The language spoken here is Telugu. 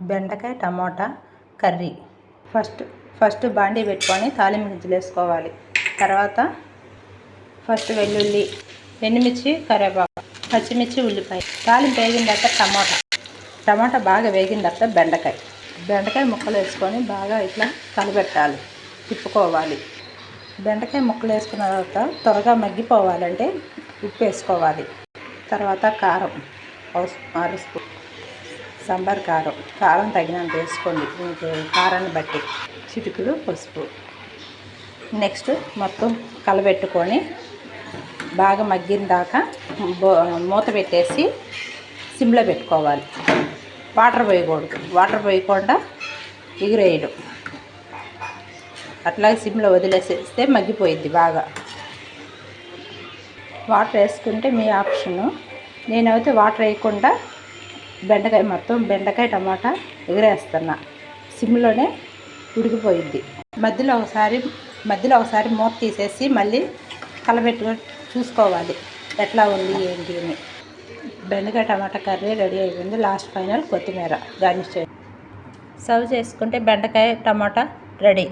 బెండకాయ టమోటా కర్రీ. ఫస్ట్ బాండీ పెట్టుకొని తాలింపు గింజలు వేసుకోవాలి. తర్వాత వెల్లుల్లి, ఎండుమిర్చి, కరివేపాకు, పచ్చిమిర్చి, ఉల్లిపాయ. తాలింపు వేగిన తర్వాత టమాటా బాగా వేగిన తర్వాత బెండకాయ ముక్కలు వేసుకొని బాగా ఇట్లా కలబెట్టాలి, తిప్పుకోవాలి. బెండకాయ ముక్కలు వేసుకున్న తర్వాత త్వరగా మగ్గిపోవాలంటే ఉప్పు వేసుకోవాలి. తర్వాత కారం 6 స్పూన్, సాంబార్ కారం తగినంత వేసుకోండి, మీకు కారాన్ని బట్టి. చిటికెడు పసుపు. నెక్స్ట్ మొత్తం కలబెట్టుకొని బాగా మగ్గిన దాకా మూత పెట్టేసి సిమ్లో పెట్టుకోవాలి. వాటర్ పోయకూడదు, వాటర్ పోయకుండా ఎగురేయడం. అట్లాగే సిమ్లో వదిలేసేస్తే మగ్గిపోయిద్ది బాగా. వాటర్ వేసుకుంటే మీ ఆప్షను. నేనైతే వాటర్ వేయకుండా బెండకాయ టమాటా ఎగరేస్తున్నా. సిమ్లోనే ఉడికిపోయిద్ది. మధ్యలో ఒకసారి మూత తీసేసి మళ్ళీ కలబెట్టుకొని చూసుకోవాలి ఎట్లా ఉంది ఏంటి అని. బెండకాయ టమాటా కర్రీ రెడీ అయిపోయింది. లాస్ట్ ఫైనల్ కొత్తిమీర గార్నిష్ చేయండి. సర్వ్ చేసుకుంటే బెండకాయ టమాటా రెడీ.